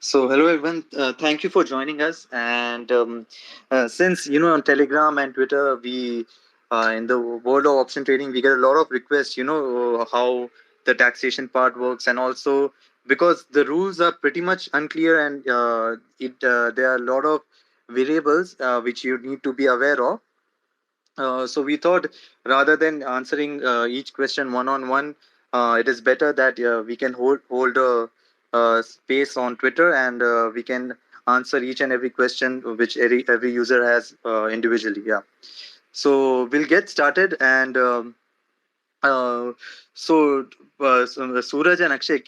So, hello everyone. Thank you for joining us. And since on Telegram and Twitter, we in the world of option trading, we get a lot of requests. How the taxation part works, and also because the rules are pretty much unclear, and it there are a lot of variables which you need to be aware of. So we thought rather than answering each question one on one, it is better that we can hold a space on Twitter, and we can answer each and every question which every user has individually. Yeah. So we'll get started, and uh, so, Suraj and Akshay,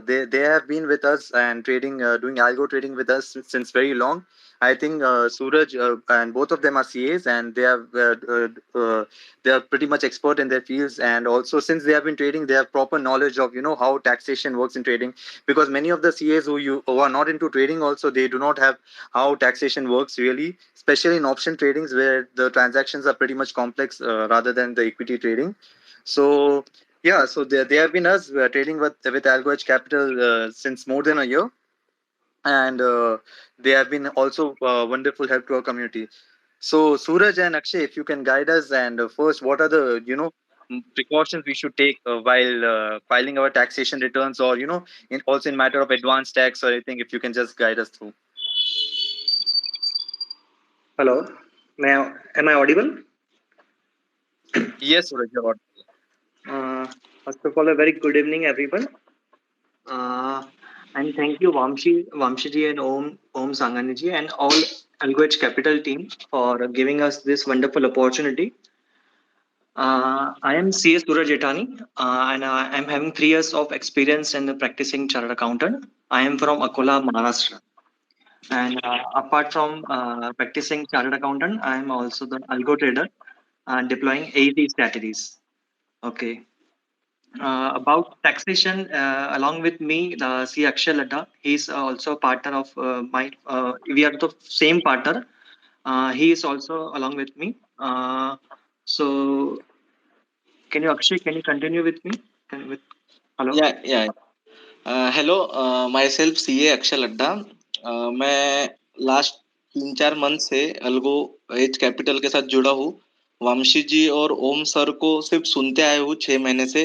they have been with us and trading, doing algo trading with us since very long. I think Suraj and both of them are CAs, and they are pretty much expert in their fields. And also, since they have been trading, they have proper knowledge of how taxation works in trading. Because many of the CAs who are not into trading, also they do not have how taxation works really, especially in option tradings where the transactions are pretty much complex rather than the equity trading. So yeah, so they have been us trading with Algo Edge Capital since more than a year, and they have been also wonderful help to our community. So Suraj and Akshay, if you can guide us, and first, what are the precautions we should take while filing our taxation returns, or also in matter of advance tax or anything, if you can just guide us through. Hello, am I audible? Yes, Suraj, you're Uh, First of all, a very good evening, everyone. Uh, and thank you, Vamshiji and Om Sanganiji and all Language Capital team for giving us this wonderful opportunity. I am CS Suraj Jetani, and I am having 3 years of experience in the practicing chartered accountant. I am from Akola, Maharashtra. And apart from practicing chartered accountant, I am also the algo trader deploying AET strategies. Okay. About taxation, along with me, the C. Akshay Ladda, he's also a partner of my. We are the same partner. He is also along with me. So, can you, Akshay? Can you continue with me? With hello. या hello my self सी ए अक्षय लड्डा मैं last 3-4 month से algo as capital के साथ जुड़ा हूँ। वामशी जी और ओम sir को सिर्फ सुनते आए हूँ 6 महीने से।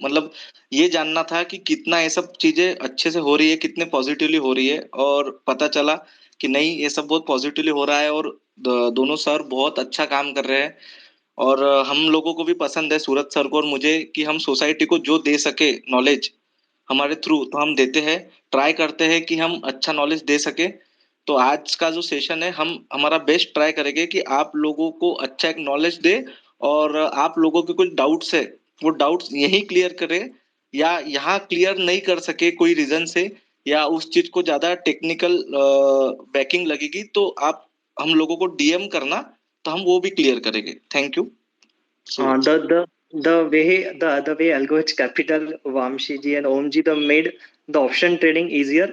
मतलब ये जानना था कि कितना ये सब चीजें अच्छे से हो रही है, कितने पॉजिटिवली हो रही है, और पता चला कि नहीं, ये सब बहुत पॉजिटिवली हो रहा है और दोनों सर बहुत अच्छा काम कर रहे हैं। और हम लोगों को भी पसंद है, सूरज सर को और मुझे, कि हम सोसाइटी को जो दे सके नॉलेज हमारे थ्रू तो हम देते हैं, ट्राई करते हैं कि हम अच्छा नॉलेज दे सके। तो आज का जो सेशन है, हम हमारा बेस्ट ट्राई करेंगे कि आप लोगों को अच्छा एक नॉलेज दे, और आप लोगों के कुछ डाउट्स है वो डाउट्स यही क्लियर करें, या यहाँ क्लियर नहीं कर सके कोई रीजन से, या उस चीज को ज्यादा टेक्निकल बैकिंग लगेगी, तो आप हम लोगों को डीएम करना, तो हम वो भी क्लियर करेंगे। Thank you. So Uh, the the the way Algorithm Capital, Vamshi ji and Omji the made the option trading easier.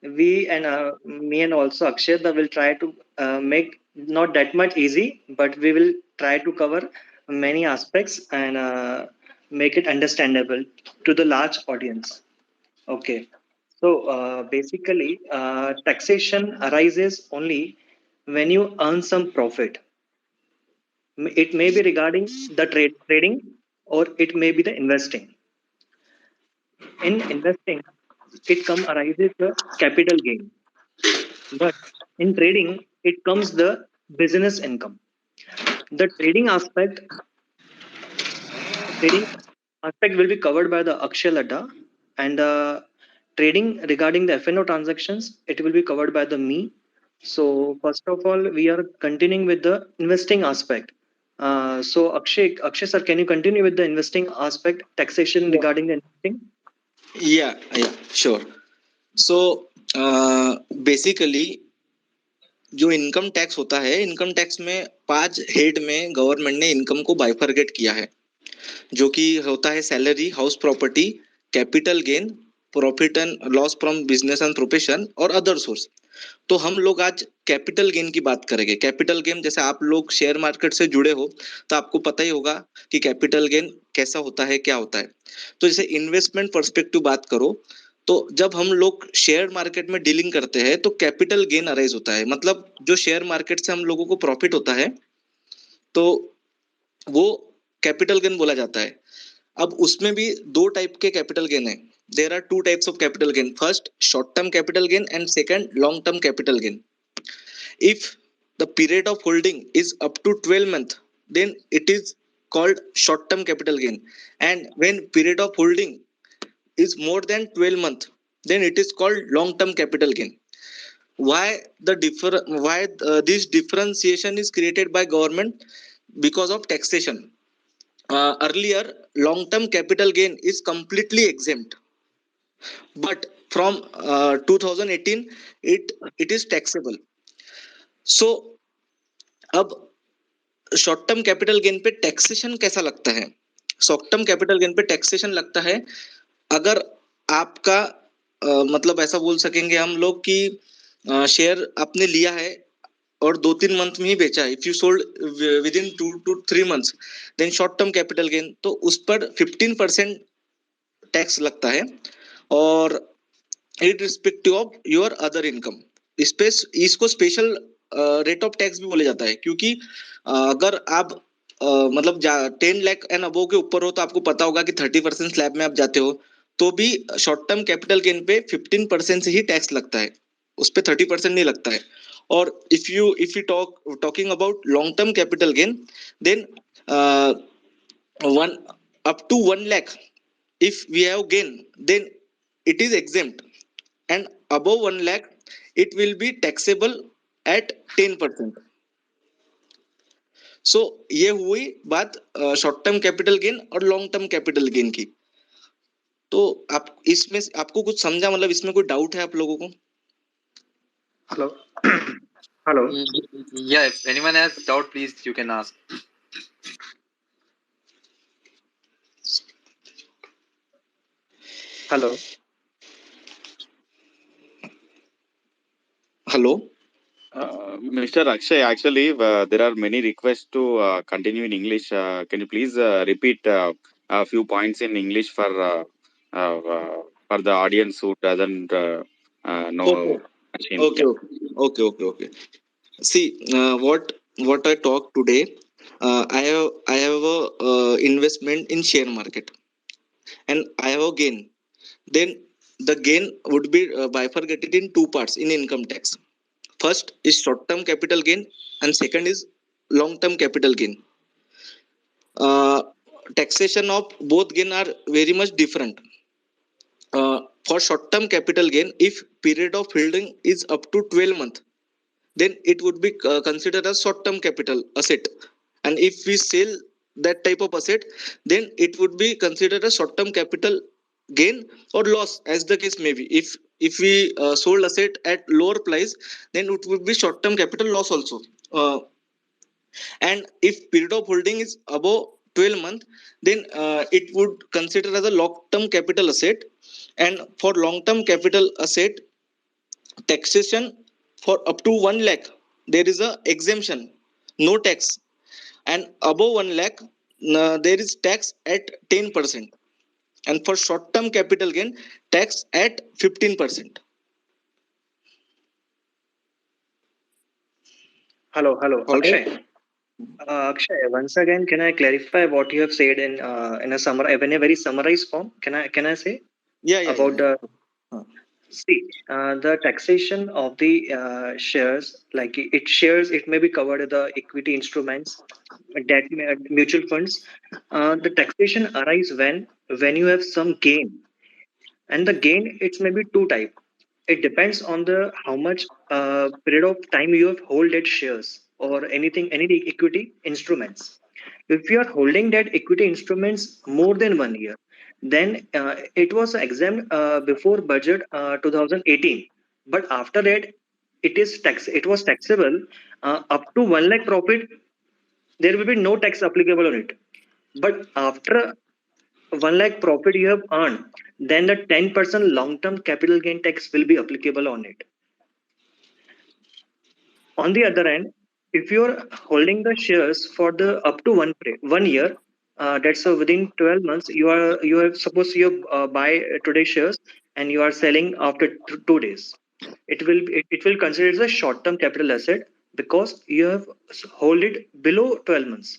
We and me and also Akshay will try to make not that much easy, but we will try to cover many aspects and make it understandable to the large audience. Okay. So basically, taxation arises only when you earn some profit. It may be regarding the trading, or it may be the investing. In investing, it come arises the capital gain, but in trading, it comes the business income. The trading aspect will be covered by the Akshay Ladda, and the trading regarding the FnO transactions, it will be covered by the me. So first of all, we are continuing with the investing aspect. So Akshay sir, can you continue with the investing aspect, taxation regarding the investing? या sure. So basically जो income tax होता है, income tax में 5 head में government ने income को bifurcate किया है, जो कि होता है salary, house property, capital gain, profit and loss from business and profession, और अदर सोर्स। तो हम लोग आज कैपिटल गेन की बात करेंगे। कैपिटल गेन, जैसे आप लोग शेयर मार्केट से जुड़े हो तो आपको पता ही होगा कि कैपिटल गेन कैसा होता है, क्या होता है। तो जैसे इन्वेस्टमेंट पर्सपेक्टिव बात करो, तो जब हम लोग शेयर मार्केट में डीलिंग करते हैं तो कैपिटल गेन अराइज होता है, मतलब जो शेयर मार्केट से हम लोगों को प्रॉफिट होता है तो वो कैपिटल गेन बोला जाता है। अब उसमें भी दो टाइप के कैपिटल गेन है। There are two types of capital gain, first short term capital gain and second long term capital gain. If the period of holding is up to 12 months, then it is called short term capital gain. And when period of holding is more than 12 months, then it is called long term capital gain. Why this differentiation is created by government? Because of taxation. Earlier, long term capital gain is completely exempt, but from 2018 it is taxable. So अब short term capital gain पे taxation कैसा लगता है? Short term capital gain पे taxation लगता है अगर आपका मतलब ऐसा बोल सकेंगे हम लोग कि शेयर आपने लिया है और 2-3 मंथ में ही बेचा है, if you sold within 2 to 3 months, then short term capital gain, तो उस पर 15% टैक्स लगता है, और irrespective of your other income. इस पे इसको स्पेशल रेट ऑफ टैक्स भी बोले जाता है, क्योंकि अगर आप मतलब 10 लाख एंड अबव के ऊपर हो तो आपको पता होगा कि 30% स्लैब में आप जाते हो, तो भी शॉर्ट टर्म कैपिटल गेन पे 15% से ही टैक्स लगता है, उस पे 30% नहीं लगता है। और if you talking about long term capital gain, then one up to 1 lakh, if we have gain, then it is exempt, and above 1 lakh it will be taxable at 10%। सो ये हुई बात शॉर्ट टर्म कैपिटल गेन और long term capital gain की। तो आप इसमें आपको कुछ समझा, मतलब इसमें कोई डाउट है आप लोगों को? Hello. Hello. Yeah, if anyone has doubt, please you can ask. Hello. Hello. Mr. Akshay, actually, there are many requests to continue in English. Can you please repeat a few points in English for the audience who doesn't know okay machine? Okay Yeah. Okay okay okay. See what I talk today, I have a investment in share market and I have a gain. Then the gain would be bifurcated in two parts in income tax. First is short term capital gain and second is long term capital gain. uh, Taxation of both gain are very much different. For short term capital gain, if period of holding is up to 12 months, then it would be considered as short term capital asset, and if we sell that type of asset, then it would be considered a short term capital gain or loss, as the case may be. If we sold asset at lower price, then it would be short term capital loss also. And if period of holding is above 12 months, then it would consider as a long term capital asset. And for long term capital asset, taxation for up to 1 lakh, there is a exemption, no tax, and above 1 lakh there is tax at 10%, and for short term capital gain, tax at 15%. Hello. Hello. All right. Akshay. Akshay, once again, can I clarify what you have said in a very summarized form? Can I say Yeah, yeah, yeah, about the yeah. see the taxation of the shares, like it shares, it may be covered in the equity instruments, debt, mutual funds. The taxation arise when you have some gain, and the gain it's maybe two type. It depends on the how much period of time you have hold that shares or any equity instruments. If you are holding that equity instruments more than 1 year, then it was exempt before budget 2018. But after that, it was taxable up to 1 lakh profit. There will be no tax applicable on it. But after 1 lakh profit you have earned, then the 10% long-term capital gain tax will be applicable on it. On the other hand, if you're holding the shares for the up to 1 year, that's within 12 months, you have supposed you buy today's shares, and you are selling after 2 days, it will consider it as a short term capital asset because you have hold it below 12 months.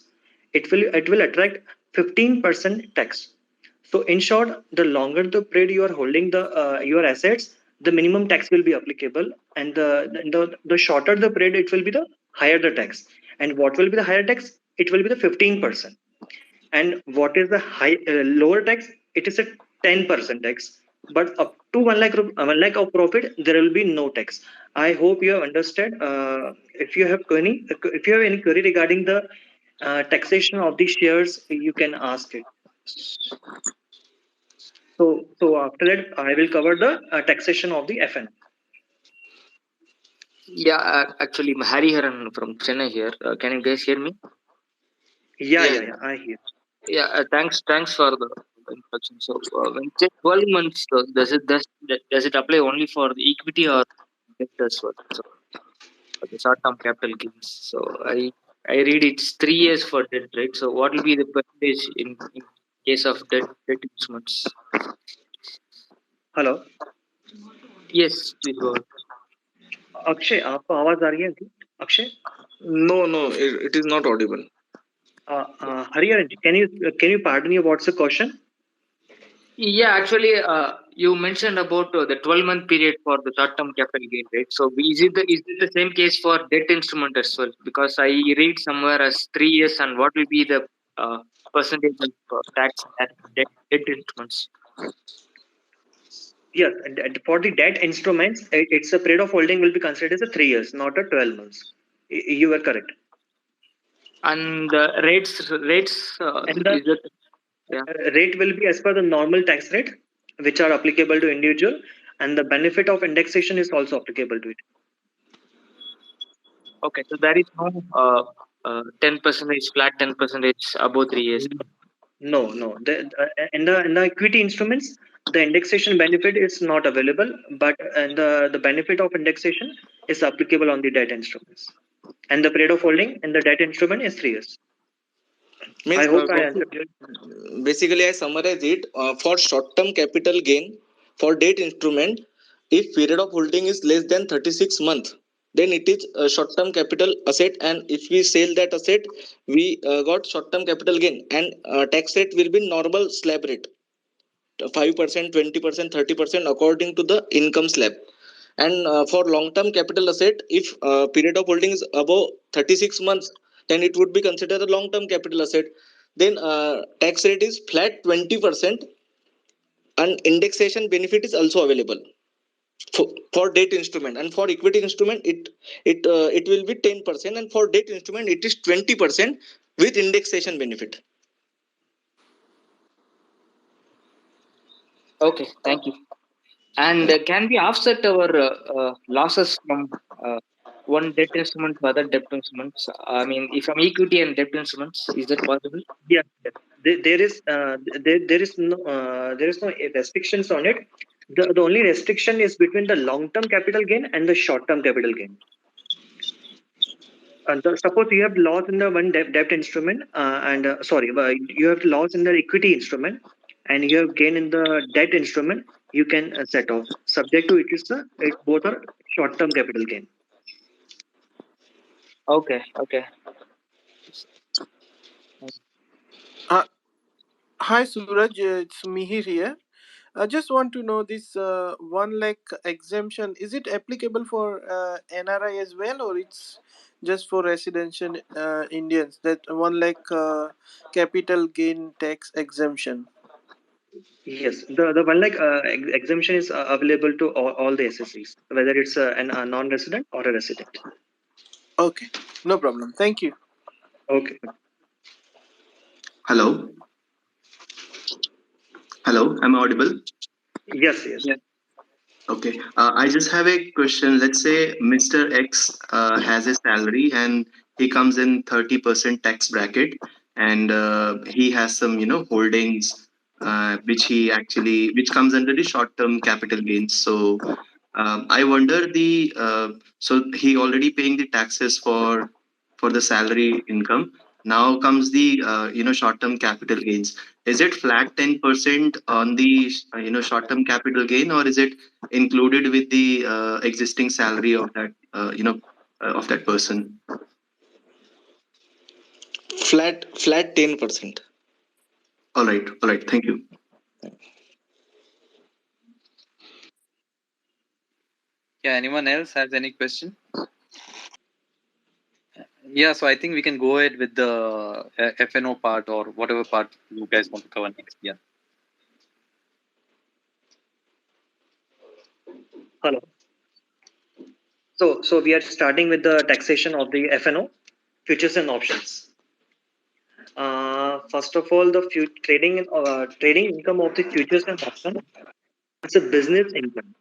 It will attract 15% tax. So in short, the longer the period you are holding the your assets, the minimum tax will be applicable, and the shorter the period, it will be the higher the tax. And what will be the higher tax? It will be the 15%. And what is the high lower tax? It is a 10% tax. But up to 1 lakh of profit, there will be no tax. I hope you have understood. If you have any query regarding the taxation of the shares, you can ask it. So after that, I will cover the taxation of the FN. Yeah, actually, Hariharan from Chennai here. Can you guys hear me? Yeah, Yeah, yeah, yeah. I hear. yeah. Thanks for the introduction. So, when you say 12 months, does it apply only for the equity or debt as well? So, for the short-term capital gains. So, I read it's 3 years for debt, right? So, what will be the percentage in case of debt instruments? Hello, Yes, please go ahead. Akshay, आपको आवाज आ रही है क्या? Akshay, No, no, it is not audible. Hariharan, can you pardon me? What's the question? Yeah, actually, you mentioned about the 12-month period for the short-term capital gain, right? So, is it the same case for debt instrument as well? Because I read somewhere as 3 years, and what will be the percentage of tax at debt instruments? Yes, and for the debt instruments, it's a period of holding will be considered as a 3 years, not a 12 months. You are correct. And the rates And the is it? Yeah. rate will be as per the normal tax rate, which are applicable to individual, and the benefit of indexation is also applicable to it. Okay, so there is no 10% flat 10% above 3 years. No, no. In the equity instruments, the indexation benefit is not available, but and the benefit of indexation is applicable on the debt instruments. And the period of holding in the debt instrument is 3 years. I Means hope I answered you. basically I summarize it for short term capital gain for debt instrument. If period of holding is less than 36 months, then it is a short term capital asset, and if we sell that asset, we got short term capital gain, and tax rate will be normal slab rate, 5%, 20%, 30% according to the income slab. And for long term capital asset, if period of holding is above 36 months, then it would be considered a long term capital asset. Then tax rate is flat 20%, and indexation benefit is also available for debt instrument. And for equity instrument, it will be 10%, and for debt instrument it is 20% with indexation benefit. Okay, thank you. And can we offset our losses from one debt instrument to other debt instruments? I mean, if from equity and debt instruments, is that possible? Yes, yes. There is no restrictions on it. The only restriction is between the long term capital gain and the short term capital gain. Suppose you have loss in the one debt instrument, and sorry, you have loss in the equity instrument, and you have gain in the debt instrument. You can set off. Subject to it is both are short term capital gain. Okay, okay. Uh, Hi Suraj, it's Mihir here. I just want to know this 1 lakh exemption. Is it applicable for NRI as well, or it's just for residential Indians? That 1 lakh capital gain tax exemption. Yes, the one like exemption is available to all the SSEs, whether it's a non-resident or a resident. Okay, no problem. Thank you. Okay. Hello, hello. Am I audible? Yes, yes. Yeah. Okay. I just have a question. Let's say Mr. X has a salary and he comes in 30% tax bracket, and he has some, holdings which comes under the short-term capital gains. So I wonder so he already paying the taxes for the salary income. Now comes the short-term capital gains. Is it flat 10% on the short-term capital gain, or is it included with the existing salary of that of that person? Flat 10%. All right. Thank you. Yeah, anyone else has any question? Yeah, so I think we can go ahead with the FNO part or whatever part you guys want to cover next. Yeah. Hello. So we are starting with the taxation of the FNO, futures and options. First of all, the trading income of the futures and options is a business income,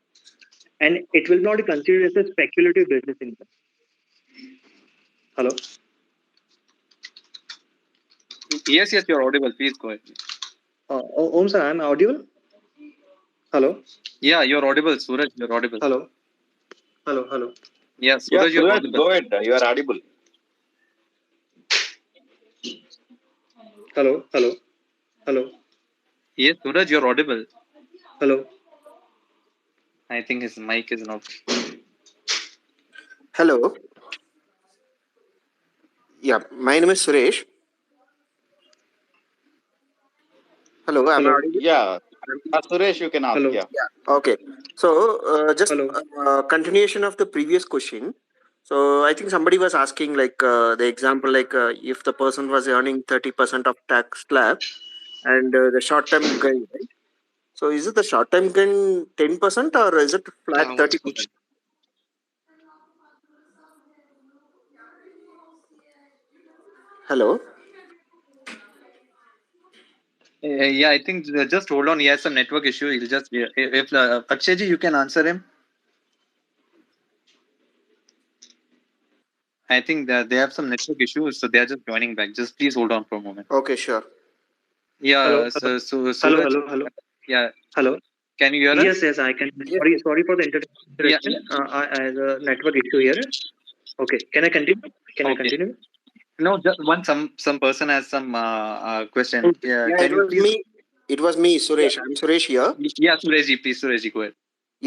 and it will not be considered as a speculative business income. Hello. Yes, yes, you're audible. Please go ahead. Om sir, I'm audible. Hello. Yeah, you're audible, Suraj. You're audible. Hello. Hello. Hello. Yeah, Yeah, Suraj, you're Suraj, audible. go ahead. You are audible. Hello. Hello. Hello. Yes, Suraj, you're audible. Hello. I think his mic is not. Hello. Yeah, my name is Suresh. Hello, am I Hello. audible? Yeah, Suresh, you can ask. Hello. Yeah. Okay. So, just Hello. continuation of the previous question. So, I think somebody was asking like the example like if the person was earning 30% of tax slab and the short term gain, right? So, is it the short term gain 10% or is it क्या flat आवाज कुछ 30%? Hello. Yeah, I think just hold on. He has some network issue. He'll just if Akshayji, you can answer him. I think that they have some network issues, so they are just joining back. Just please hold on for a moment. Okay, sure. Hello. Yeah, Hello. so Hello. Suraj, Hello. Hello. yeah, Hello. can you hear Yes. us? Yes. I can. Yes, yes. Sorry for the Yeah. interruption. I have a network issue here. Okay. Can I continue? Can I Okay. continue? No, just one. Some person has some question. Okay. Yeah, Yeah, can it you was please? me. It was me, Yeah, Suresh. I'm Suresh here. yeah, Surajji, please, Surajji, go ahead.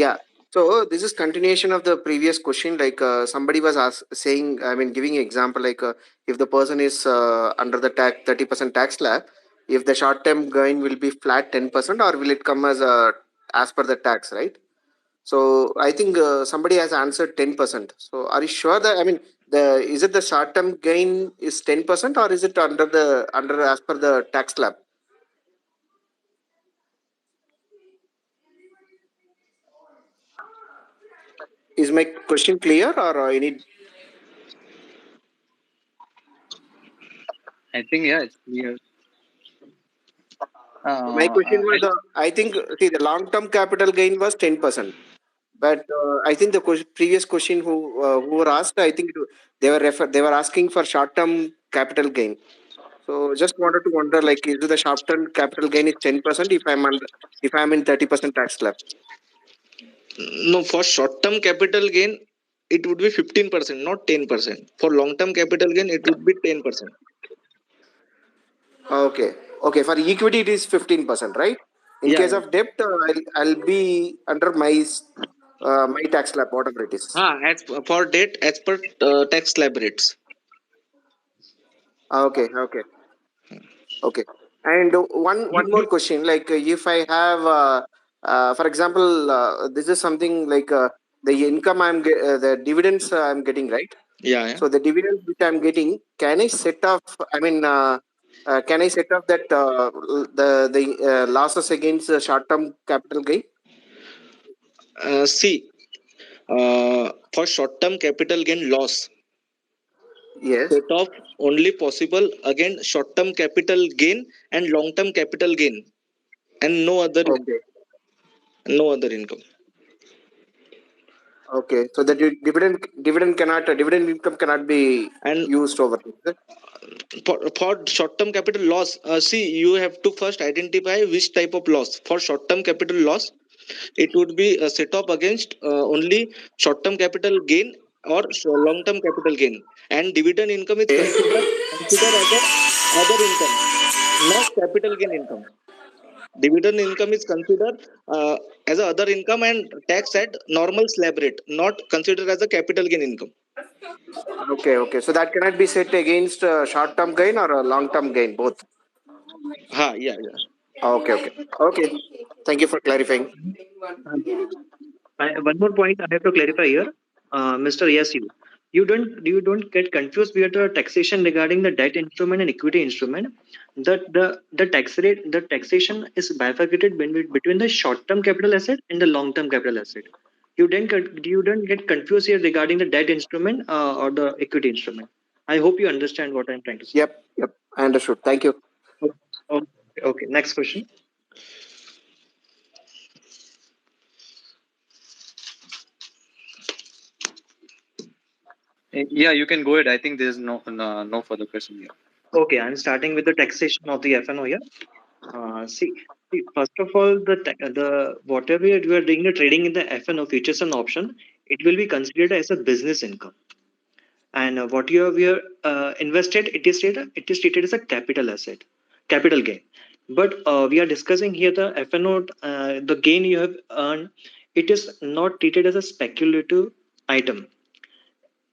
Yeah. So this is continuation of the previous question. Like somebody was saying, I mean, giving an example like if the person is under the tax 30% tax slab, if the short term gain will be flat 10% or will it come as a as per the tax, right? So I think somebody has answered 10%. So are you sure that I mean the is it the short term gain is 10% or is it under as per the tax slab? Is my question clear or any? I think yeah, it's clear. My question was, I, I think, see, the long term capital gain was 10%. But I think the previous question who were asked, I think they were they were asking for short term capital gain. So just wanted to wonder, like, is it the short term capital gain is 10% if I'm in 30% tax slab? No, for short term capital gain, it would be 15%, not 10%. For long term capital gain, it would be 10%. Okay, okay. For equity, it is 15%, right? In Yeah, case yeah. of debt, I'll be under my tax slab, whatever it is. As for debt, as per tax slab rates. Okay, okay. Okay. And one more You question, like if I have, for example, this is something like the income the dividends I'm getting, right? Yeah, yeah. So the dividends which I'm getting, can I set off? I mean, can I set off that the losses against short-term capital gain? See, for short term capital gain loss, Yes. set off only possible against short term capital gain and long term capital gain, and Okay. no other income. Okay. So the dividend income cannot be And used over there. for short term capital loss, see, you have to first identify which type of loss. For short term capital loss, it would be set off against only short term capital gain or long term capital gain. And dividend income is Okay. considered as a other income, not capital gain income. Dividend income is considered as a other income and tax at normal slab rate, not considered as a capital gain income. Okay, okay. So that cannot be set against short-term gain or a long-term gain, both. Ha, yeah, yeah. Okay, okay. Okay. Thank you for clarifying. Um, one more point I have to clarify here, Mr. Yes, you don't get confused with the taxation regarding the debt instrument and equity instrument. The tax rate, the taxation is bifurcated between the short term capital asset and the long term capital asset. You don't get confused here regarding the debt instrument or the equity instrument. I hope you understand what I'm trying to say. Yep, yep. I understood. Thank you. Okay, okay. Next question. Yeah, you can go ahead. I think there's no further question here. Okay, I'm starting with the taxation of the FNO here. First of all, the whatever you are doing the trading in the FNO futures and option, it will be considered as a business income. And what you have here invested, it is treated as a capital asset, capital gain. But we are discussing here the FNO, the gain you have earned, it is not treated as a speculative item.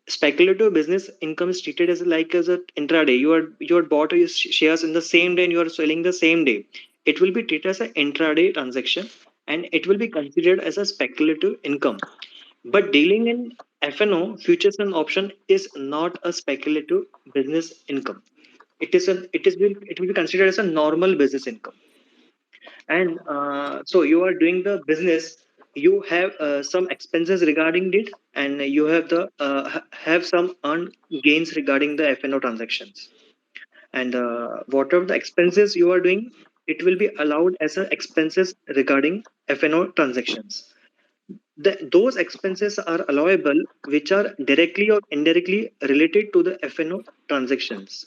Speculative business income is treated as like as a intraday. You are bought your shares in the same day and you are selling the same day. It will be treated as an intraday transaction and it will be considered as a speculative income. But dealing in FNO futures and option is not a speculative business income. It will be considered as a normal business income. And so you are doing the business, you have some expenses regarding it, and you have some earned gains regarding the FNO transactions. And whatever the expenses you are doing, it will be allowed as a expenses regarding FNO transactions. Those expenses are allowable which are directly or indirectly related to the FNO transactions,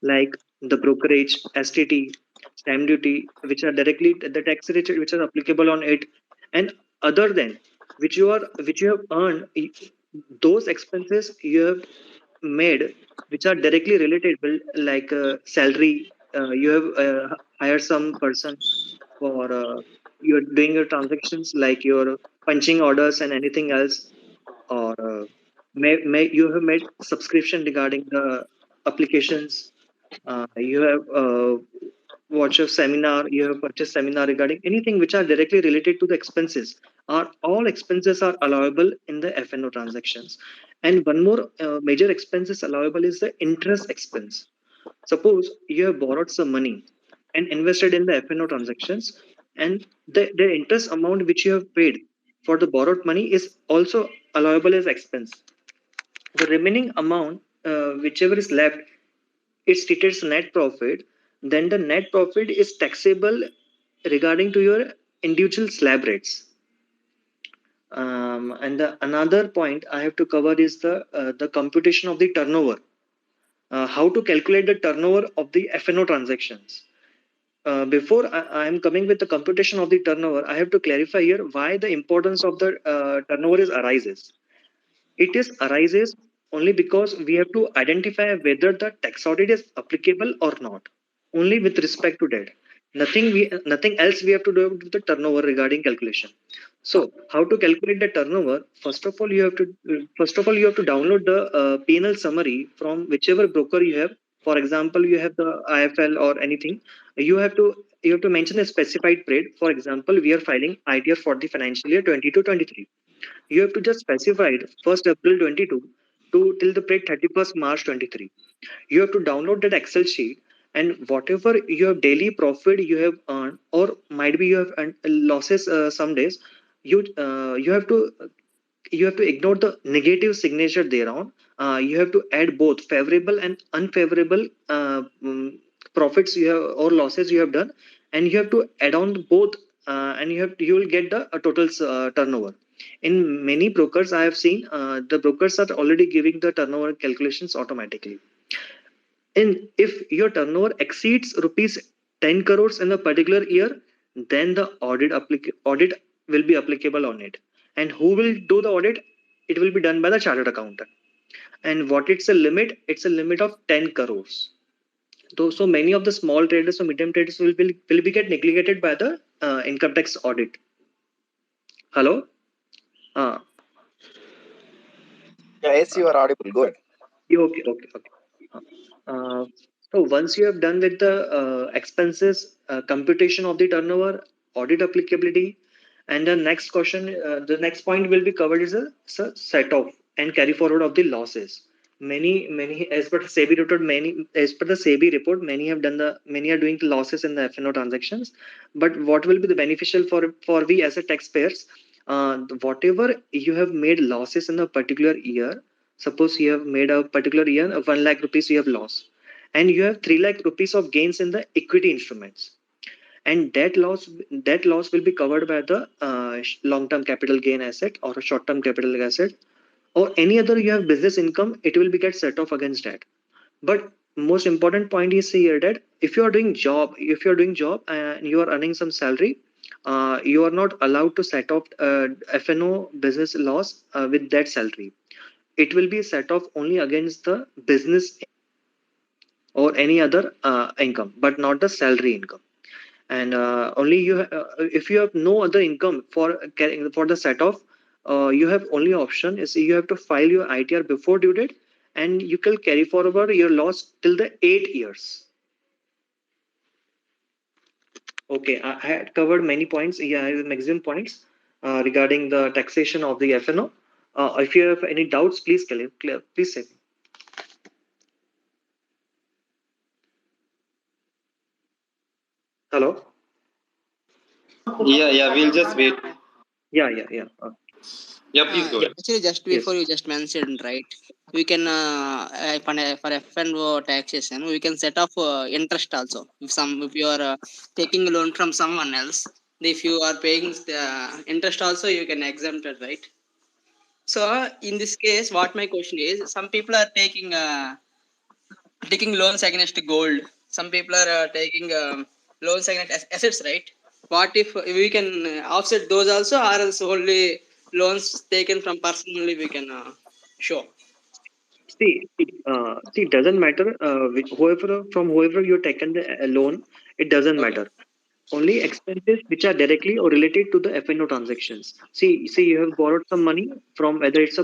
like the brokerage, STT, stamp duty, which are directly the tax rates which are applicable on it, and other than which you have earned, those expenses you have made which are directly relatable, like salary. You have hired some person for you're doing your transactions like your punching orders and anything else, or you have made subscription regarding the applications. You have watched a seminar, you have purchased seminar regarding anything which are directly related to the expenses. Are all expenses are allowable in the FNO transactions. And one more major expenses allowable is the interest expense. Suppose you have borrowed some money and invested in the FNO transactions, and the interest amount which you have paid for the borrowed money is also allowable as expense. The remaining amount, whichever is left, is treated as net profit. Then the net profit is taxable regarding to your individual slab rates. And another point I have to cover is the computation of the turnover. How to calculate the turnover of the FNO transactions. Before I am coming with the computation of the turnover, I have to clarify here why the importance of the turnover is arises. It is arises only because we have to identify whether the tax audit is applicable or not. Only with respect to that. Nothing else we have to do with the turnover regarding calculation. So how to calculate the turnover? First of all you have to download the P&L summary from whichever broker you have. For example, you have the IFL or anything. You have to you have to mention a specified period. For example, we are filing ITR for the financial year 22-23. You have to just specify it 1st April 22 to till the period 31st March 23. You have to download that Excel sheet, and whatever your daily profit you have earned, or might be you have earned losses some days, you have to ignore the negative signature thereon. You have to add both favorable and unfavorable profits you have or losses you have done, and you have to add on both, and you will get the total turnover. In many brokers I have seen, the brokers are already giving the turnover calculations automatically. And if your turnover exceeds rupees 10 crores in a particular year, then the audit will be applicable on it. And who will do the audit? it will be done by the chartered accountant. And what it's a limit? It's a limit of 10 crores. So many of the small traders or medium traders will be get neglected by the income tax audit. Hello. uh, Yes, you are audible. Go ahead. okay, okay, okay. Uh, uh, so once you have done with the expenses, computation of the turnover, audit applicability, and the next question, the next point will be covered is a set off and carry forward of the losses. Many, as per SEBI report, many have done many are doing losses in the FnO transactions. But what will be the beneficial for we as a taxpayers? Whatever you have made losses in a particular year. Suppose you have made a particular year of 1 lakh rupees you have lost, and you have 3 lakh rupees of gains in the equity instruments, and that loss will be covered by the long term capital gain asset or a short term capital asset, or any other you have business income, it will be get set off against that. But most important point is here that if you are doing job and you are earning some salary, you are not allowed to set off FNO business loss with that salary. It will be set off only against the business or any other income, but not the salary income. And only if you have no other income for the set off, you have only option is you have to file your ITR before due date, and you can carry forward your loss till the 8 years. Okay, I had covered many points. Yeah, I have maximum points regarding the taxation of the FNO. If you have any doubts, please say. Hello. Yeah, yeah. We'll just wait. Yeah, yeah, yeah. Yeah, please go ahead. Actually, just before Yes. you just mentioned, right? We can for FnO taxation, we can set off interest also. If you are taking a loan from someone else, if you are paying the interest also, you can exempt it, right? So in this case, what my question is, some people are taking loans against gold. Some people are taking loans against assets, right? What if we can offset those also, or else only loans taken from person only we can show? See, doesn't matter whoever you're taken the loan, it doesn't Okay. matter. Only expenses which are directly or related to the FNO transactions. See, you have borrowed some money from whether it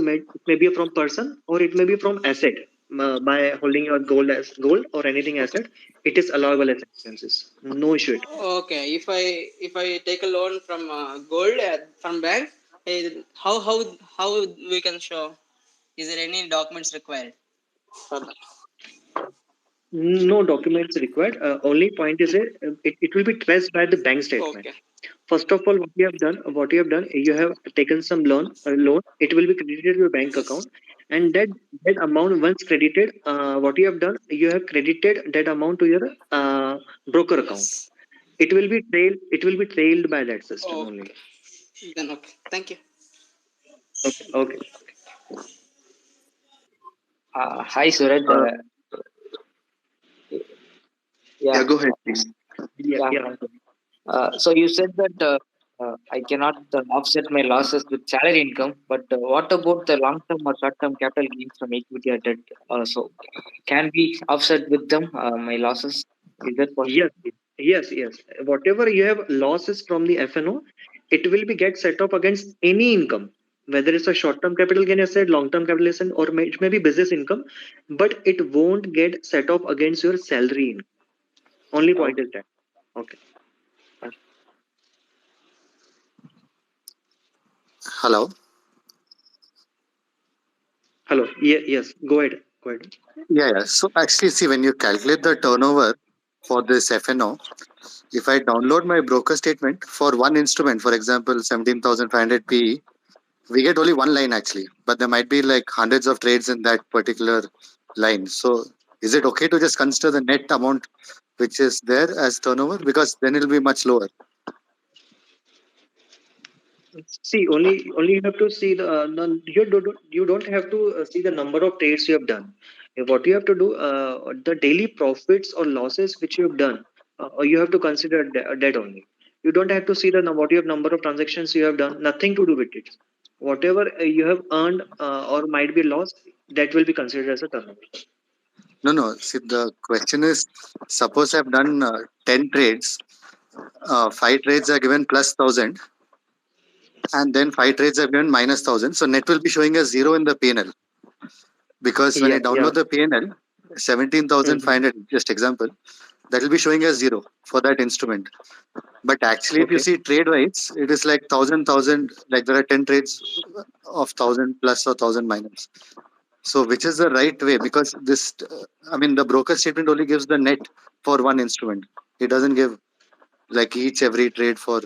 may be from person or it may be from asset. By holding your gold as gold or anything asset, it is allowable as expenses. No issue. Okay. If I take a loan from gold from bank, how we can show? Is there any documents required for that? No documents required. Only point is it will be traced by the bank statement. Okay. First of all, what you have done, you have taken some loan. It will be credited to your bank account, and that amount once credited, what you have done, you have credited that amount to your broker account. Yes. It will be trailed by that system only. Okay. Then okay. Thank you. Okay. Okay. Hi, Suraj. Uh, Yeah, Yeah, go ahead, please. yeah. yeah. Yeah. Thank you. So you said that I cannot offset my losses with salary income, but what about the long-term or short-term capital gains from equity or debt? So can we offset with them my losses? Is that possible? Yes, yes. Whatever you have losses from the FNO, it will be get set off against any income, whether it's a short-term capital gain asset, long-term capital asset, or it may be business income, but it won't get set off against your salary income. Only point Okay. is that. Okay. Hello. Hello. Yes. Go ahead. Go ahead. Yeah, yeah. So actually, see, when you calculate the turnover for this FNO, if I download my broker statement for one instrument, for example, 17,500 PE, we get only one line actually, but there might be like hundreds of trades in that particular line. So is it okay to just consider the net amount which is there as turnover? Because then it'll be much lower. See, only you have to see you don't have to see the number of trades you have done. What you have to do, the daily profits or losses which you have done, you have to consider that only. You don't have to see what you have number of transactions you have done. Nothing to do with it. whatever you have earned or might be lost, that will be considered as a turnover. No. See, the question is, suppose I've done 10 trades, 5 trades are given plus 1,000, and then 5 trades are given minus 1,000. So net will be showing a zero in the P&L, because when Yeah, I yeah. download the P&L, Mhm. 17,500, just example, that will be showing as zero for that instrument. But actually, if you Okay. see trade wise, it is like 1,000, like there are 10 trades of 1,000 plus or 1,000 minus. So, which is the right way? Because this, I mean, the broker statement only gives the net for one instrument. It doesn't give like every trade for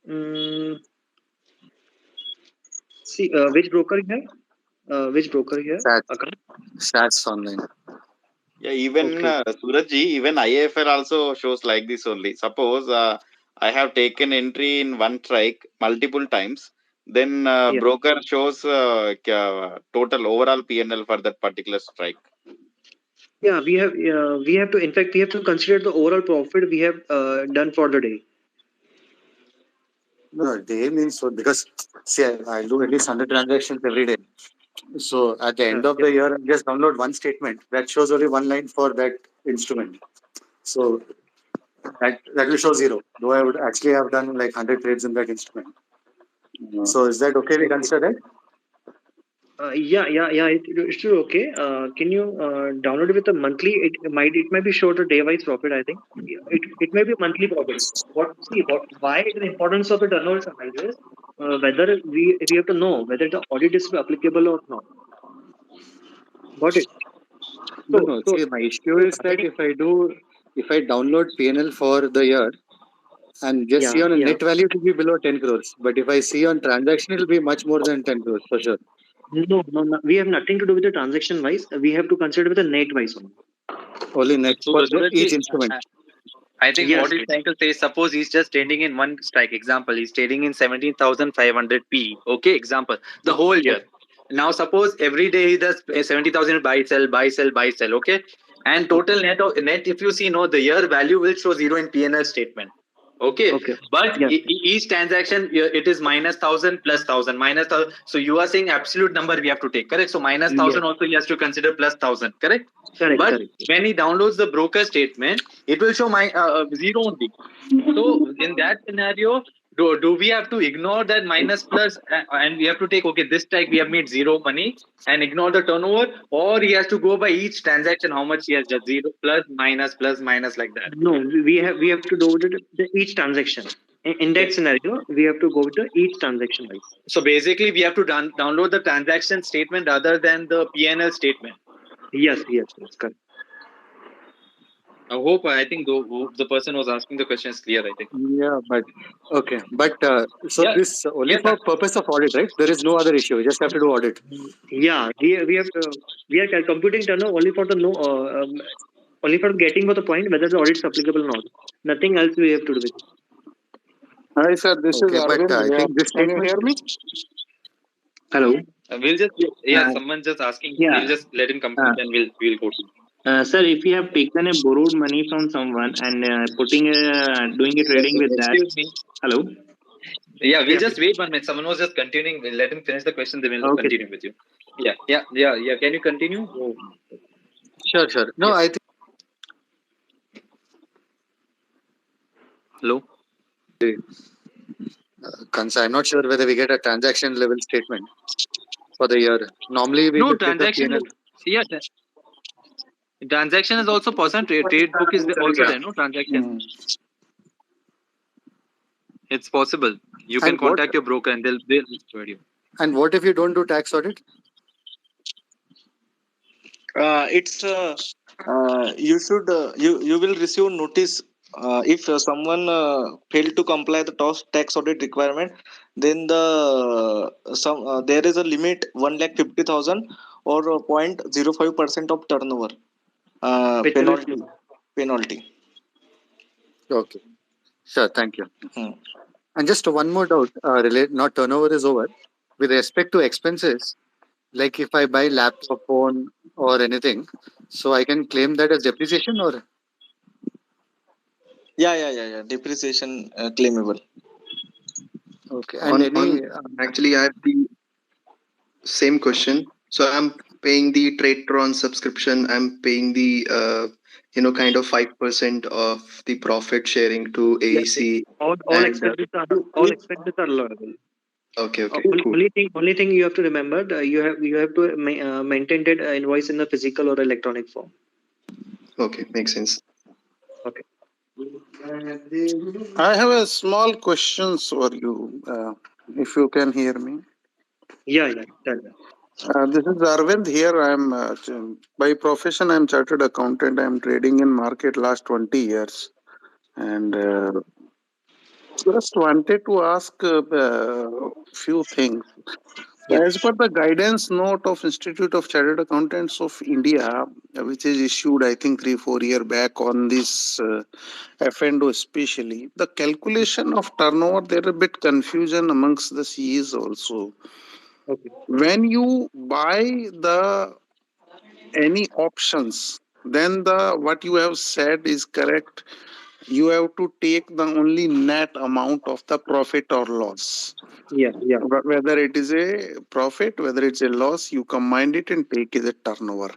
Mm, see, which broker you have? Which broker you have? stats, Account? stats online. Yeah, even Okay. Surajji, even IFL also shows like this only. Suppose I have taken entry in one strike multiple times, then Yeah. broker shows total overall PNL for that particular strike. Yeah, we have to. In fact, we have to consider the overall profit we have done for the day. No, day means so, because see, I do at least 100 transactions every day. So at the end of Yeah. the year, I just download one statement that shows only one line for that instrument. So that will show zero. Though I would actually have done like 100 trades in that instrument. So is that okay? We Okay. consider that? Yeah. It's still okay. Can you download it with a monthly? It might be short or day wise profit. I think it may be monthly profit. Why the importance of the turnover analysis? Whether we have to know whether the audit is applicable or not. Got it. No, So no. so See, my issue so is that if I download PNL for the year and just see yeah, on a yeah. net value, it will be below 10 crores. But if I see on transaction, it will be much more than 10 crores for sure. No. We have nothing to do with the transaction wise. We have to consider with the net wise only. Only net So, for each Surajji, instrument. I think Yes, what he's yes. trying to say, suppose he's just trading in one strike. Example, he's trading in 17,500 P. Okay, example, the whole Yes. year. Now, suppose every day he does 70,000 buy, sell, buy, sell, buy, sell. Okay, and Okay. total net, if you see, no, the year value will show zero in P&L statement. Okay, Okay. but Yes. each transaction it is minus 1,000 plus 1,000 minus 1,000. So you are saying absolute number we have to take, correct? So minus Yes. 1,000 also he has to consider plus 1,000, correct? Correct. But Correct. when he downloads the broker statement, it will show my zero only. So in that scenario, do we have to ignore that minus plus and we have to take, okay, this strike we have made zero money and ignore the turnover, or he has to go by each transaction how much he has just zero plus minus like that? No, we have to do with each transaction. In that Okay. scenario, we have to go with the each transaction wise. So basically, we have to download the transaction statement rather than the PNL statement. Yes. Correct. I think the person was asking the question is clear. I think. Yeah, but okay. But so Yeah. this only Yes. for purpose of audit, right? There is no other issue. We just have to do audit. Yeah, we are computing turnover only for the no only for getting for the point whether the audit is applicable or not. Nothing else we have to do with it. Hi, sir. This is Okay, but Arvind I here. think this Can you statement. hear me? Hello. We'll just Uh, someone just asking. yeah. We'll just let him Uh, complete and we'll go to. Sir, if you have taken a borrowed money from someone and doing a trading with that. Excuse me. Hello. Yeah, we'll Yeah. just wait 1 minute. Someone was just continuing. We'll let him finish the question. Then we'll Okay. continue with you. Yeah. Can you continue? Oh, Sure. No, yeah. I think Hello. I'm not sure whether we get a transaction level statement for the year. Normally, we No just get a transaction. P&L. Yeah, transaction is also person. Trade book is also there. No transaction. Mm. It's possible. You can And what contact your broker and they'll provide you. and what if you don't do tax audit? It's you should you will receive notice if someone failed to comply the tax audit requirement. Then some there is a limit 1,50,000 or 0.05% of turnover Which will be penalty. Okay, sure. Thank you. Hmm. And just one more doubt. Not turnover is over. With respect to expenses, like if I buy laptop, phone, or anything, so I can claim that as depreciation or Yeah. Depreciation claimable. Okay. And any Actually, I have the same question. So I'm paying the TradeTron subscription. I'm paying the kind of 5% of the profit sharing to Yes, AEC. all And expenses are to all which expenses are allowable. okay, okay, cool. Only thing you have to remember, you have to maintain that invoice in a physical or electronic form. Okay, makes sense. Okay. I have a small questions for you, if you can hear me. Yeah. Done. This is Arvind here. I'm by profession. I'm chartered accountant. I'm trading in market last 20 years, and just wanted to ask few things. So, Yeah. as per the guidance note of Institute of Chartered Accountants of India, which is issued, I think, 3-4 year back on this FnO especially, the calculation of turnover, there a bit confusion amongst the CEs also. Okay. When you buy the any options, then the what you have said is correct. You have to take the only net amount of the profit or loss. Yeah. Whether it is a profit, whether it's a loss, you combine it and take as a turnover.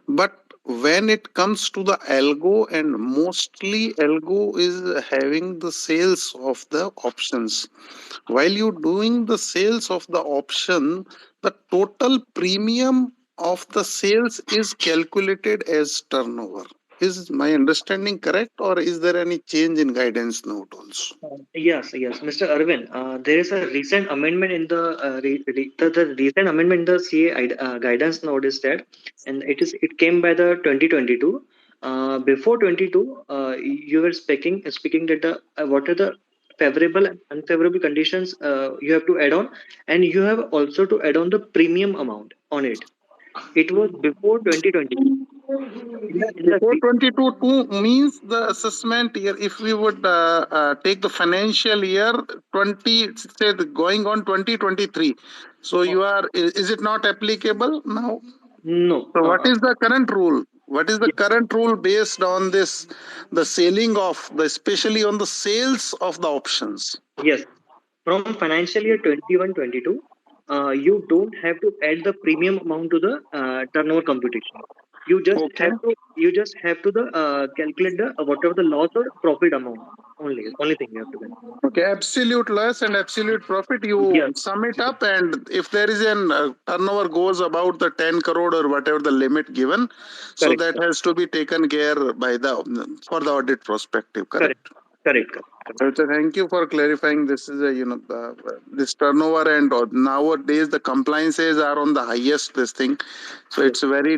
But when it comes to the algo, and mostly algo is having the sales of the options. While you doing the sales of the option, the total premium of the sales is calculated as turnover. Is my understanding correct, or is there any change in guidance note also? Yes, Mr. Arvind. There is a recent amendment in the recent amendment in the CA guidance note is that, and it came by the 2022. Before 22, you were speaking that what are the favorable and unfavorable conditions you have to add on, and you have also to add on the premium amount on it. It was before 2022. In the Before 22 means the assessment year, if we would take the financial year 20, say going on 2023. So you are, is it not applicable now? no. So what is the current rule? What is the current rule based on this, the selling of the, especially on the sales of the options? Yes. From financial year 21-22, you don't have to add the premium amount to the turnover computation. Okay. You just have to the calculate the whatever the loss or profit amount. Only thing you have to calculate. Okay, absolute loss and absolute profit, Yes. you sum it up, and if there is an turnover goes about the 10 crore or whatever the limit given, so Correct. that has to be taken care by the for the audit perspective, Correct. correct? Correct. So thank you for clarifying. This is a this turnover, and nowadays the compliances are on the highest. This thing, so Yes. it's very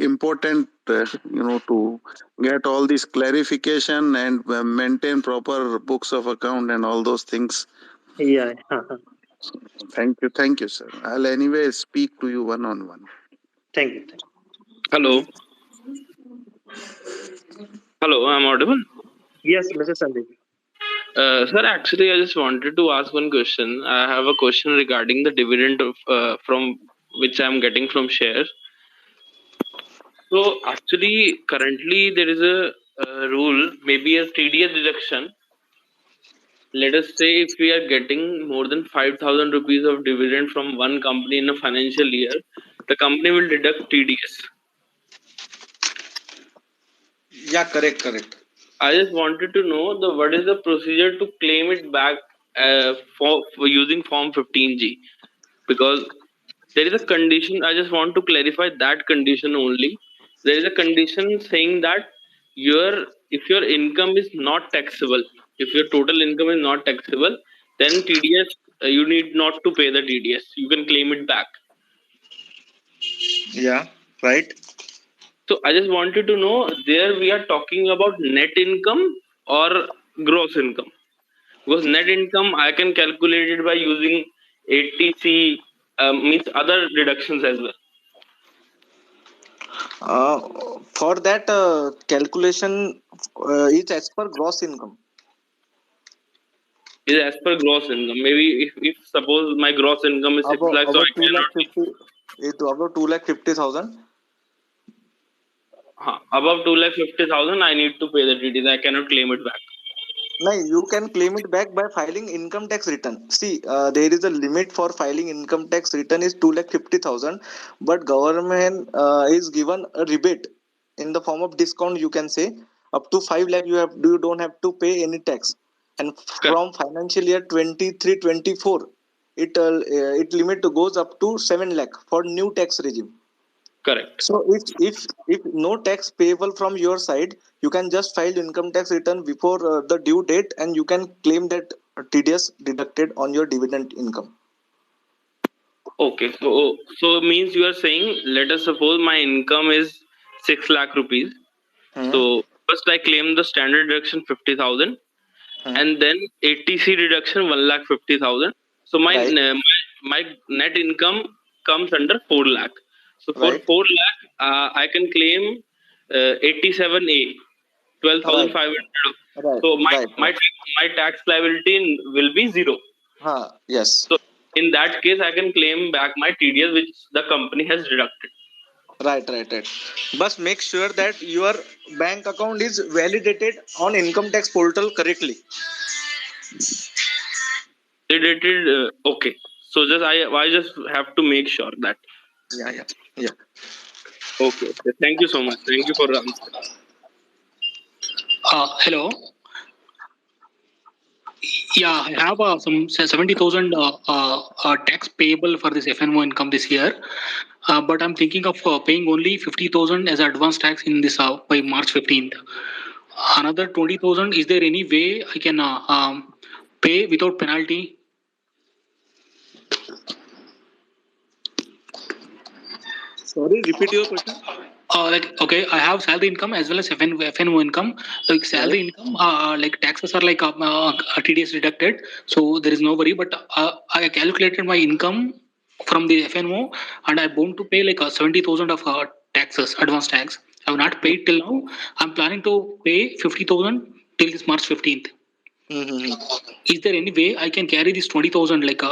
important to get all this clarification and maintain proper books of account and all those things. Yeah. Thank you, sir. I'll anyway speak to you one on one. Thank you. Hello. Hello, I'm audible. Yes, Mr. Sandeep. Sir, actually, I just wanted to ask one question. I have a question regarding the dividend from which I'm getting from shares. So, actually, currently there is a rule, maybe a TDS deduction. Let us say if we are getting more than 5,000 rupees of dividend from one company in a financial year, the company will deduct TDS. Yeah, correct. I just wanted to know what is the procedure to claim it back for using Form 15G, because there is a condition. I just want to clarify that condition only. There is a condition saying that if your income is not taxable, if your total income is not taxable, then TDS you need not to pay the TDS. You can claim it back. Yeah, right. So I just wanted to know, there we are talking about net income or gross income, because net income I can calculate it by using 80C, means other deductions as well. For that calculation is as per gross income. Is as per gross income. Maybe if suppose my gross income is 6 lakhs, so About I two lakh cannot be, fifty. It about 2,50,000. above 2,50,000 I need to pay the TDS. I cannot claim it back. No, you can claim it back by filing income tax return. See, there is a limit for filing income tax return is 2,50,000, but government is given a rebate in the form of discount. You can say up to 5 lakh you don't have to pay any tax, and Correct. from financial year 23-24, it limit goes up to 7 lakh for new tax regime. Correct. So if no tax payable from your side, you can just file income tax return before the due date, and you can claim that TDS deducted on your dividend income. Okay. So means you are saying, let us suppose my income is 6 lakh rupees. Hmm. So first I claim the standard deduction 50,000, Hmm. and then ATC deduction 1,50,000. So my Right. my net income comes under 4 lakh. So for Right. 4 lakh, I can claim 87A, Right. 12,500. Right. So Right. Right. my tax liability will be zero. Yes. So in that case, I can claim back my TDS which the company has deducted. Right. Right. Right. But make sure that your bank account is validated on income tax portal correctly. Deducted. Okay. So I just have to make sure that. Yeah. Yeah. Yeah. Okay. Okay. Thank you so much. Thank you for the answer. Hello. Yeah, I have some 70,000 tax payable for this FnO income this year. But I'm thinking of paying only 50,000 as advance tax in this by March 15th. Another 20,000. Is there any way I can pay without penalty? Sorry, repeat your question. Like okay, I have salary income as well as FnO income. Like Right. salary income, like taxes are like TDS deducted, so there is no worry. But I calculated my income from the FnO, and I bound to pay like 70,000 of taxes, advance tax. I have not paid till now. I'm planning to pay 50,000 till this March 15th. Mm-hmm. Is there any way I can carry this 20,000 like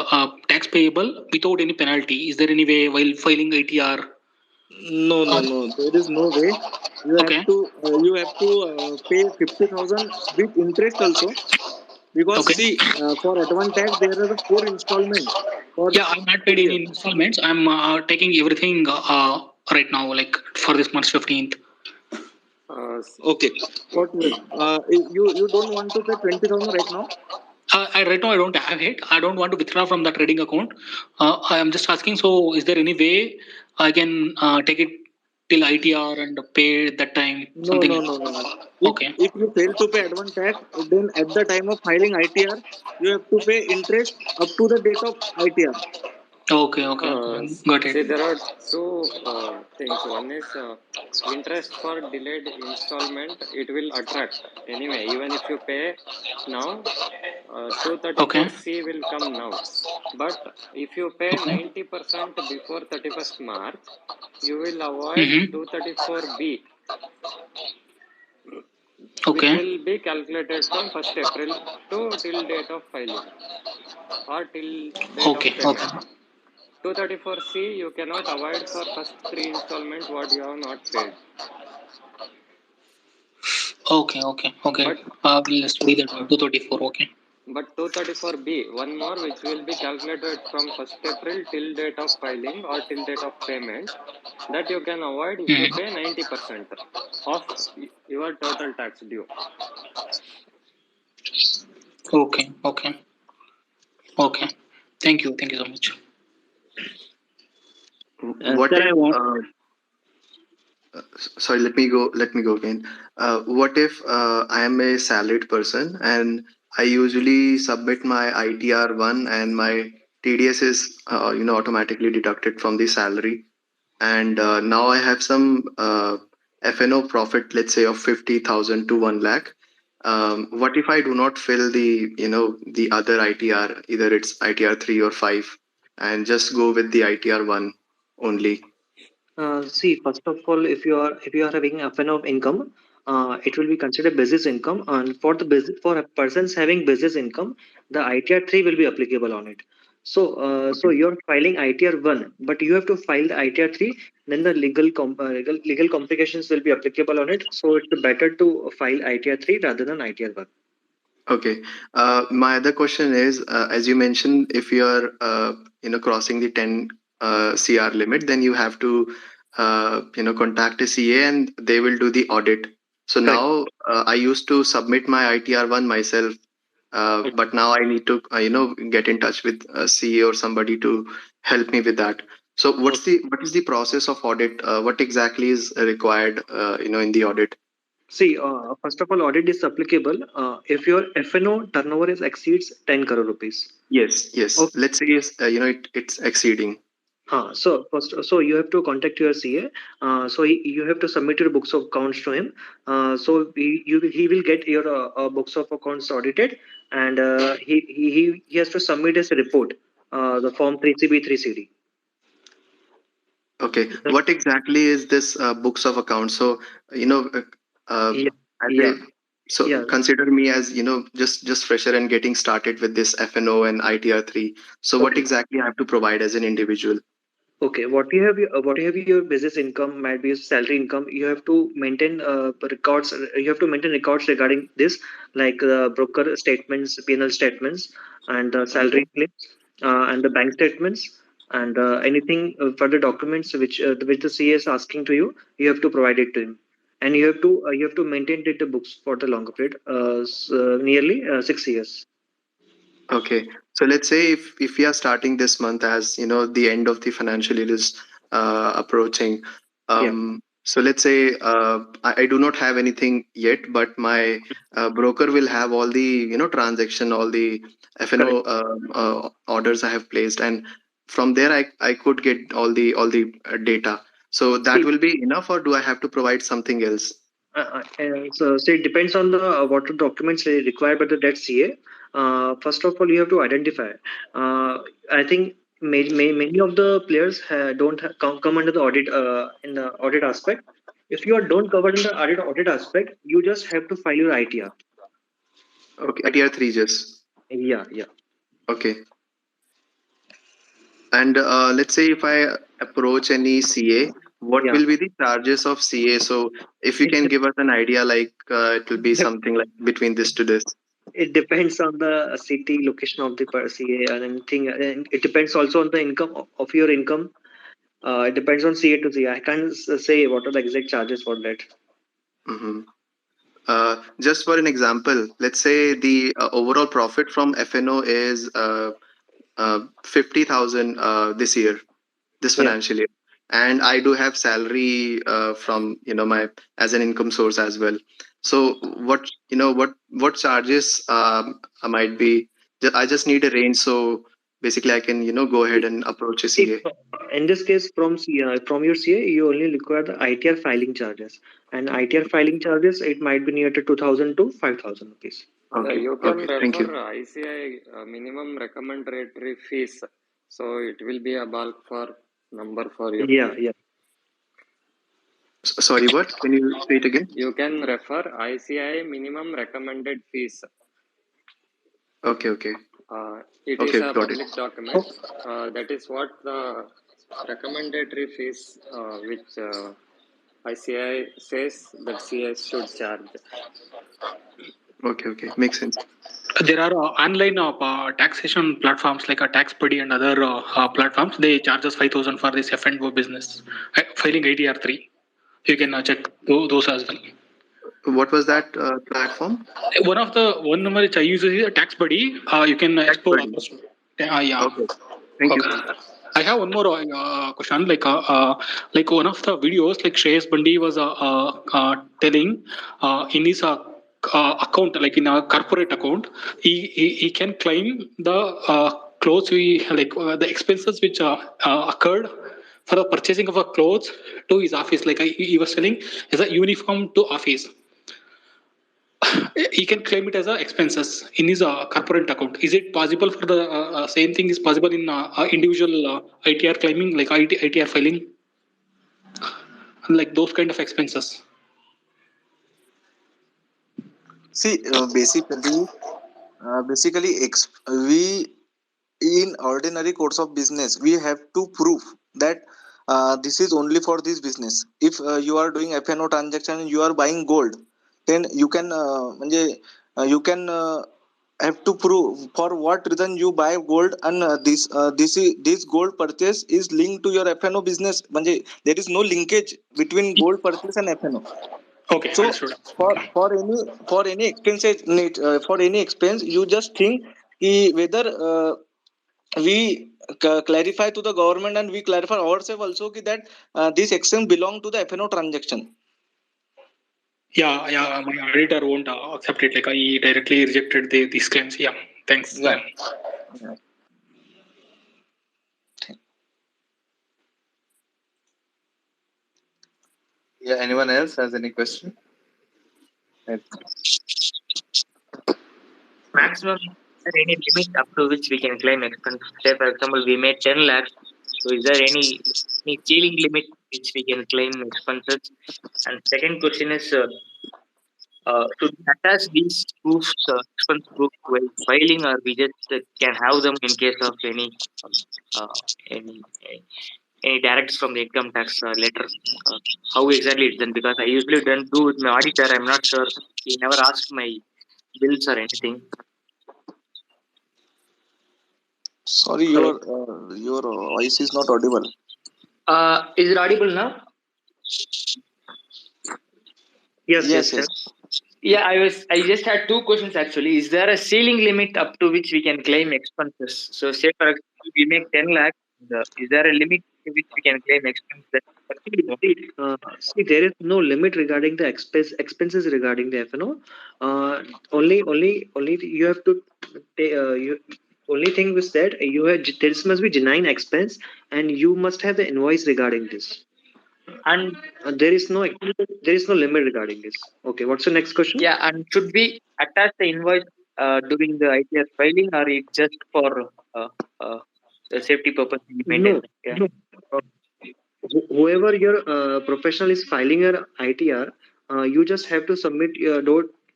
tax payable without any penalty? Is there any way while filing ITR? No, no, no. There is no way. Okay. You have to pay 50,000 with interest also, because Okay. see, for advance tax there are the 4 installment for Yeah, I'm not paid 4 any years. installments. I'm taking everything right now, like for this month's 15th. Okay. For you don't want to pay 20,000 right now. Right now I don't have it. I don't want to withdraw from the trading account. I am just asking. So, is there any way I can take it till ITR and pay at that time? No, Something no, like no, that. no, no. Okay. If you fail to pay advance tax, then at the time of filing ITR, you have to pay interest up to the date of ITR. Okay. Okay. Got it. See, there are two things. One is interest for delayed installment. It will attract anyway. Even if you pay now, Okay. 234C will come now. But if you pay Okay. 90% before 31st March, you will avoid Mm-hmm. 234B, which Okay. will be calculated from 1st April to till date of filing or till date of Okay. payment. Okay. 234C you cannot avoid for first three installment what you have not paid. Okay. Okay. Okay. But We'll study that 234. Okay. but 234B, one more which will be calculated from 1st April till date of filing or till date of payment, that you can avoid if you Mm. pay 90% of your total tax due. Okay. Okay. Okay. Thank you. Thank you so much. What Sir, if I want. sorry, let me go again. What if I am a salaried person and I usually submit my ITR1 and my TDS is automatically deducted from the salary, and now I have some FNO profit, let's say of 50,000 to 1 lakh. What if I do not fill the the other ITR, either it's ITR 3 or 5, and just go with the ITR1 only? See, first of all, if you are having a fan of income, it will be considered business income, and for the business for a persons having business income, the ITR 3 will be applicable on it. So you're filing ITR 1, but you have to file the ITR 3. Then the legal complications will be applicable on it. So it's better to file ITR 3 rather than ITR 1. Okay. My other question is, as you mentioned, if you are crossing the 10 CR limit, then you have to contact a CA and they will do the audit. So Correct. now I used to submit my ITR1 myself, but now I need to get in touch with a CA or somebody to help me with that. So what is the process of audit? What exactly is required in the audit? See, first of all, audit is applicable if your FnO turnover is exceeds 10 crore rupees. Yes. Let's say it's exceeding. So you have to contact your CA. You have to submit your books of accounts to him. He will get your books of accounts audited, and he has to submit as a report, the form 3CB 3CD. Okay, what exactly is this books of accounts? So, you know, Yeah, as yeah, a so yeah. consider me as just fresher and getting started with this FNO and ITR3. So, what Okay. exactly I have to provide as an individual? Okay, what you have your business income might be your salary income. You have to maintain records. You have to maintain records regarding this, like broker statements, P&L statements, and Okay. salary slips, and the bank statements, and anything further documents which the CA is asking to you. You have to provide it to him, and you have to maintain the books for the longer period, nearly 6 years. Okay. So let's say if we are starting this month, as the end of the financial year is approaching. Yeah, So let's say I do not have anything yet, but my broker will have all the transaction, all the correct. FNO orders I have placed, and from there I could get all the data. So that See, will be enough, or do I have to provide something else? so it depends on the what documents are required by the debt CA. First of all, you have to identify. I think many of the players don't come under the audit in the audit aspect. If you are don't covered in the audit aspect, you just have to file your ITR. Okay, ITR3 just. Yeah, yeah, Okay. And let's say if I approach any CA, what yeah. will be the charges of CA? So if you It, can de- give us an idea, like it will be something like between this to this. it depends on the city location of the CA and anything. And it depends also on the income of your income. It depends on CA to CA. I can't say what are the exact charges for that. Hmm. Just for an example, let's say the overall profit from FNO is 50,000 this year, this Yeah. financial year, and I do have salary from my as an income source as well. So what charges I might be? I just need a range, so basically I can go ahead and approach a See, CA. in this case, from your CA, you only require the ITR filing charges, and ITR filing charges it might be near to 2,000 to 5,000 rupees. Yeah, Okay, you can okay, thank refer you. ICI minimum recommendatory fees. So it will be a bulk for number for you. Yeah, yeah. Sorry, what? Can you say it again? You can refer ICI minimum recommended fees. Okay, okay, It is okay, a got it. public document. That is what the recommendatory fees which ICI says that CS should charge. Okay, okay, makes sense. There are online taxation platforms like a TaxPuddy and other platforms. They charge us 5,000 for this FnO business filing ITR3. You can check those as well. What was that platform? One number which I use is TaxPuddy. You can Tax explore Buddy. others. Yeah. Okay, thank you. Okay. I have one more question. Like one of the videos, like Shreyas Bandi was telling in his account, like in a corporate account, he can claim the clothes the expenses which occurred for the purchasing of a clothes to his office. Like he was selling as a uniform to office. He can claim it as a expenses in his corporate account. Is it possible for the same thing is possible in individual ITR claiming like ITR filing, like those kind of expenses? See, we in ordinary course of business we have to prove that this is only for this business. If you are doing FNO transaction and you are buying gold, then you can you can have to prove for what reason you buy gold, and this gold purchase is linked to your FnO business. म्हणजे there is no linkage between gold purchase and FnO. Okay, So understood. for Okay. for any expenses for any expense, you just think whether we clarify to the government, and we clarify ourselves also that this expense belong to the FnO transaction. Yeah, my auditor won't accept it. Like he directly rejected these claims. Yeah, thanks. Yeah. Yeah. Yeah. Anyone else has any question? Maximum, is there any limit up to which we can claim expense? Say, for example, we made 10 lakhs. So, is there any ceiling limit which we can claim expenses? And second question is, should we attach these proofs, expense proofs, while filing, or we just can have them in case of uh, any any directs from the income tax letter? How exactly it's done? Because I usually don't do with my auditor. I'm not sure. He never asked my bills or anything. Sorry, Hello. your voice is not audible. Is it audible now? Yes, Yes, yes, yes. sir. Yeah, I just had two questions actually. Is there a ceiling limit up to which we can claim expenses? So say for example we make 10 lakhs, is there a limit to which we can claim expenses? See, there is no limit regarding the expenses regarding the FNO. Only you have to you only thing was that you have this must be genuine expense, and you must have the invoice regarding this. And There is no limit regarding this. Okay, what's the next question? yeah, and should we attach the invoice during the ITR filing, or it just for the safety purpose we maintain? No, Yeah. no. Whoever your professional is filing your ITR, you just have to submit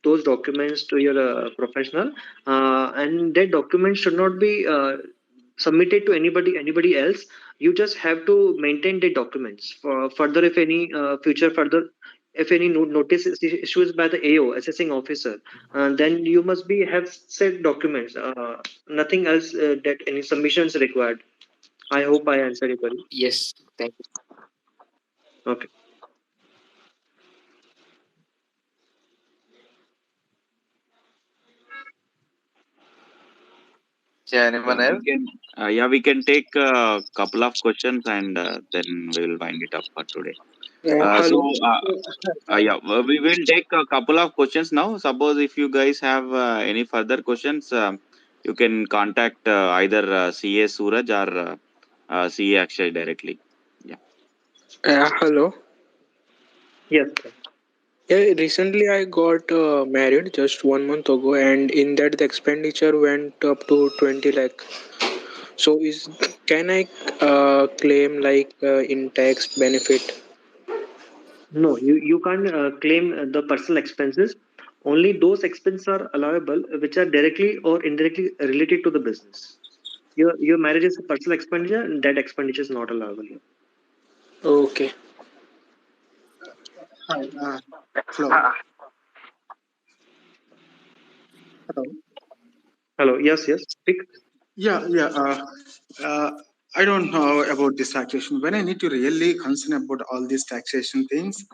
those documents to your professional, and that document should not be submitted to anybody else. You just have to maintain the documents for further, if any future further, if any notice is issued by the AO assessing officer, then you must be have said documents. Nothing else that any submissions required. I hope I answered your query. Yes. Thank you. Okay. Yeah. Anyone We else? can, we can take a couple of questions, and then we will wind it up for today. So, Hello. we will take a couple of questions now. Suppose if you guys have any further questions, you can contact either CA Suraj or CA Akshay directly. Yeah. Hello. Yes. Yeah, recently I got married just 1 month ago, and in that the expenditure went up to 20 lakh. So is can I claim like in tax benefit? No, you can't claim the personal expenses. Only those expenses are allowable which are directly or indirectly related to the business. Your marriage is a personal expenditure, and that expenditure is not allowable here. Okay. Hi, hello. Hello. Hello. Yes. Yes. Speak. Yeah. Uh, I don't know about this taxation. When I need to really concern about all these taxation things,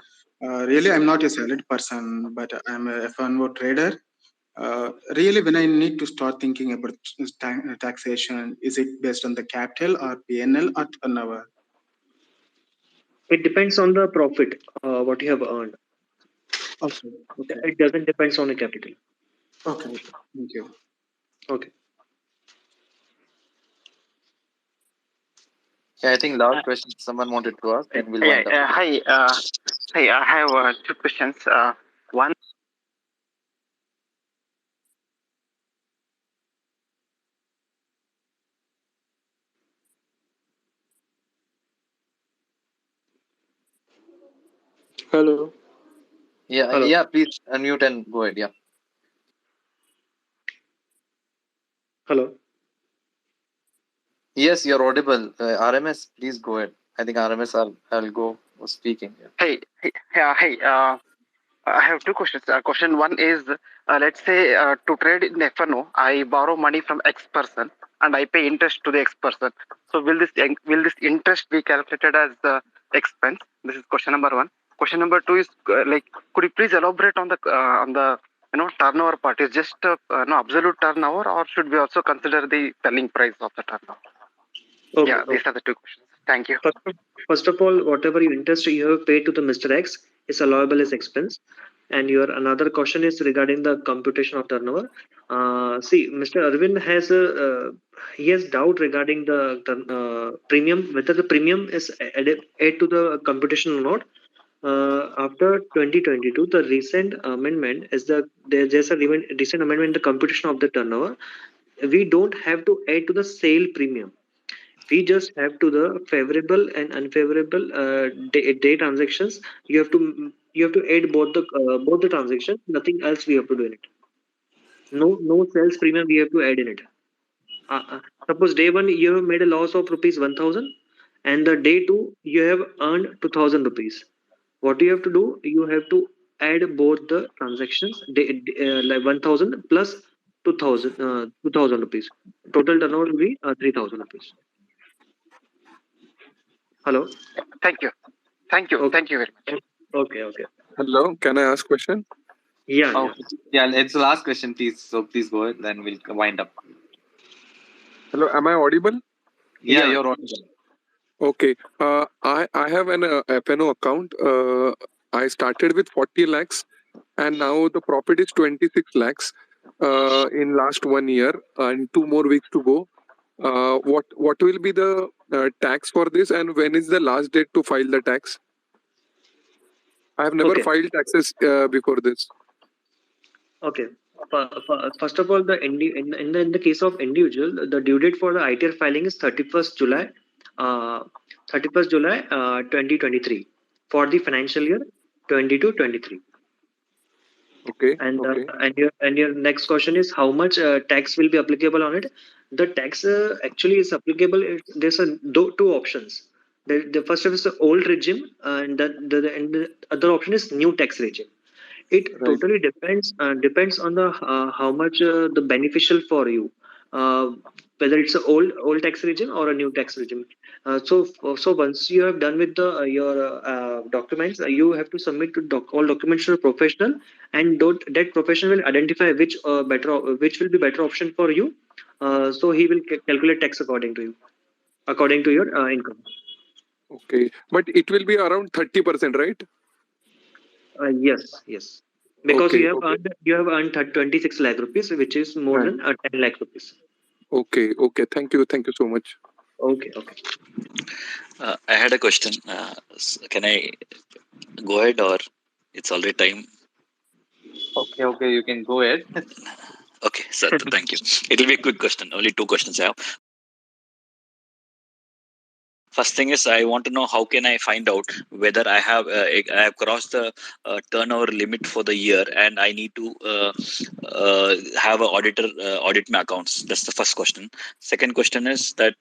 really, I'm not a salaried person, but I'm a FnO trader. Really, when I need to start thinking about taxation, is it based on the capital or PNL or turnover? It depends on the profit, what you have earned. Okay. Okay. It doesn't depends on the capital. Okay. Thank you. Okay. Yeah. I think last question someone wanted to ask, then we'll Yeah, wind up. hi, I have two questions. One, Hello. Yeah. Hello. Yeah. Please unmute and go ahead. Yeah. Hello. Yes, you're audible. RMS, please go ahead. I think RMS, I'll go speaking. Yeah. hey, hey, yeah, hey. I have two questions. Question one is, let's say to trade in FNO, I borrow money from X person and I pay interest to the X person. So will this interest be calculated as expense? This is question number one. Question number two is could you please elaborate on the turnover part? Is just no absolute turnover, or should we also consider the selling price of the turnover? Okay. Yeah, these are the two questions. Thank you. First of all, whatever you interest you have paid to the Mr. X is allowable as expense. And your another question is regarding the computation of turnover. See, Mr. Arvind has he has doubt regarding the premium, whether the premium is added to the computation or not. After 2022, the recent amendment is there's a recent amendment in the computation of the turnover. We don't have to add to the sale premium. We just have to the favorable and unfavorable day transactions. You have to add both the transactions. Nothing else we have to do in it. No sales premium we have to add in it. Suppose day one you have made a loss of rupees 1,000, and the day two you have earned 2,000 rupees. What you have to do? You have to add both the transactions, like 1,000 plus 2,000 rupees. Total turnover will be 3,000 rupees. Hello. Thank you. Thank you. Okay. Thank you very much. Okay. Hello, can I ask question? Yeah. Oh, yeah. It's the last question, please. So please go ahead. Then we'll wind up. Hello, am I audible? Yeah, you're audible. Okay. I have an FnO account. I started with 40 lakhs, and now the profit is 26 lakhs in last 1 year, and 2 more weeks to go. What will be the tax for this, and when is the last date to file the tax? I have never Okay. filed taxes before this. Okay. First of all, in the case of individual, the due date for the ITR filing is 31st July, 2023 for the financial year 22-23. Okay. And Okay. your next question is how much tax will be applicable on it. The tax actually is applicable. There's two options. The first is the old regime, and the other option is new tax regime. It totally depends on the how much the beneficial for you, whether it's a old tax regime or a new tax regime. So once you have done with the your documents, you have to submit to all documents to a professional, and that professional will identify which will be better option for you. So he will calculate tax according to you, according to your income. Okay, but it will be around 30%, right? Yes. Because Okay. you have earned 26 lakh rupees, which is more Right. than 10 lakh rupees. Okay. Thank you so much. Okay. I had a question. Can I go ahead, or it's already time? Okay, you can go ahead. Okay, sir. Thank you. It'll be a quick question. Only two questions I have. First thing is, I want to know how can I find out whether I have crossed the turnover limit for the year, and I need to have an auditor audit my accounts. That's the first question. Second question is that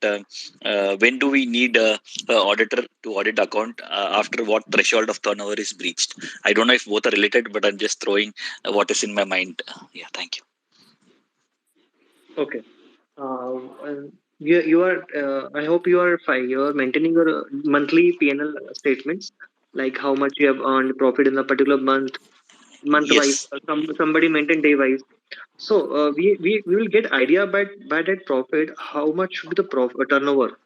when do we need a auditor to audit account, after what threshold of turnover is breached? I don't know if both are related, but I'm just throwing what is in my mind. Yeah, thank you. Okay. And you are. I hope you are fine. You are maintaining your monthly P&L statements, like how much you have earned profit in a particular month wise. Yes. Somebody maintain day wise. So we will get idea by that profit how much should be the turnover.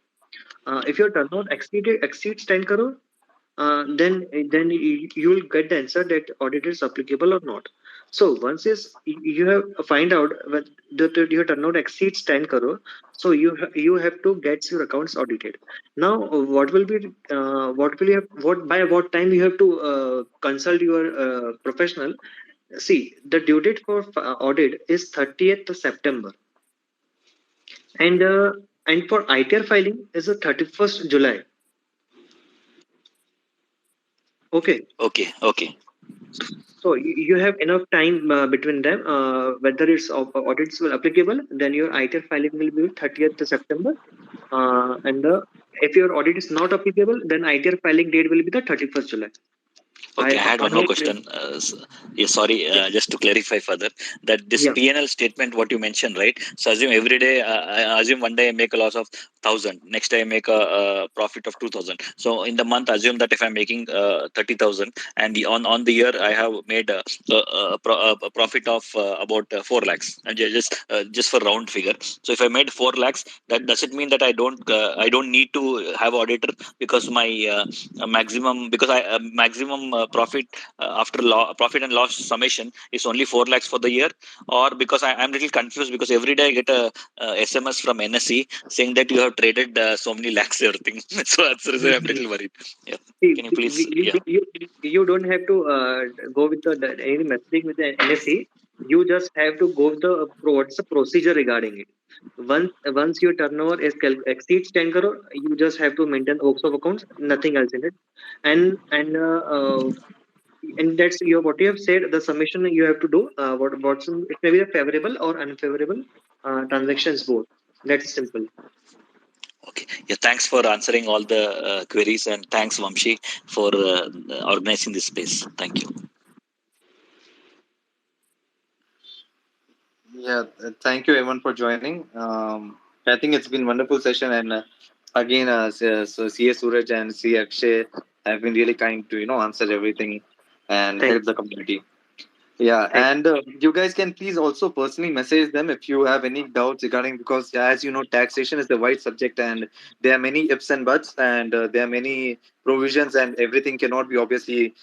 If your turnover exceeds 10 crore, then you will get the answer that audit is applicable or not. So once you have find out that your turnover exceeds 10 crore, so you have to get your accounts audited. Now what will be what will you have what by what time you have to consult your professional. See, the due date for audit is 30th September, and for ITR filing is the 31st July. Okay. Okay. So you have enough time between them. Whether it's audits will applicable, then your ITR filing will be 30th September, and if your audit is not applicable, then ITR filing date will be the 31st July. Okay, I had one more unlike question. Yeah, sorry, yeah, just to clarify further, that this yeah, PNL statement, what you mentioned, right? So assume every day, I assume one day I make a loss of 1,000, next day I make a profit of 2,000. So in the month, assume that if I'm making 30,000, and on the year I have made a profit of about 4 lakhs, and just for round figure. So if I made 4 lakhs, that does it mean that I don't need to have auditor, because my maximum, because I maximum profit after profit and loss summation is only 4 lakhs for the year? Or because I'm little confused, because every day I get a, SMS from NSE saying that you have traded so many lakhs everything. So that's the reason I'm little worried. Yeah, see, can you please? you, Yeah. you, you don't have to go with any messaging with the NSE. You just have to go with the what's the procedure regarding it. Once your turnover exceeds 10 crore, you just have to maintain books of accounts, nothing else in it. And that's your what you have said. The summation you have to do. What's it may be a favorable or unfavorable transactions both. That's simple. Okay. Yeah. Thanks for answering all the queries, and thanks, Vamshi, for organizing this space. Thank you. Yeah, thank you everyone for joining. I think it's been wonderful session, and again, so CA Suraj and C Akshay have been really kind to answer everything and Thank help the community. Yeah, thank and you guys can please also personally message them if you have any doubts regarding, because as you know, taxation is a wide subject and there are many ifs and buts, and there are many provisions, and everything cannot be obviously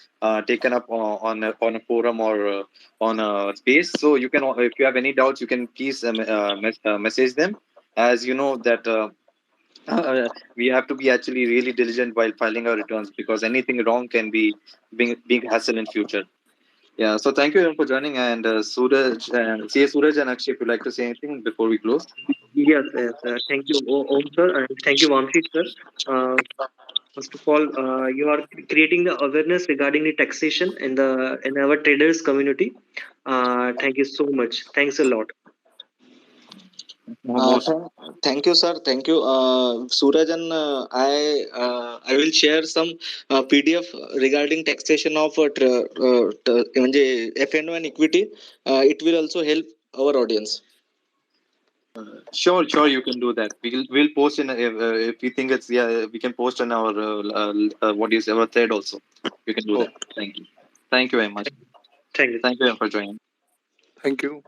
taken up on a forum or on a space. So you can, if you have any doubts, you can please message them, as you know that. We have to be actually really diligent while filing our returns, because anything wrong can be big hassle in future. Yeah, so thank you everyone for joining, and Suraj and CA Suraj and Akshay, if you'd like to say anything before we close. Yes, yes. Thank you, Om sir, and thank you, Vamshi sir. Uh, First of all, you are creating the awareness regarding the taxation in our traders community. Thank you so much. Thanks a lot. Most. Thank you, sir. Thank you, Suraj, and I will share some PDF regarding taxation of म्हणजे FnO and equity. It will also help our audience. Sure, you can do that. We'll post in if we think it's, yeah, we can post on our what do you say, our thread also. You can do that. Okay. Thank you very much. Thank you. Thank you everyone for joining. Thank you.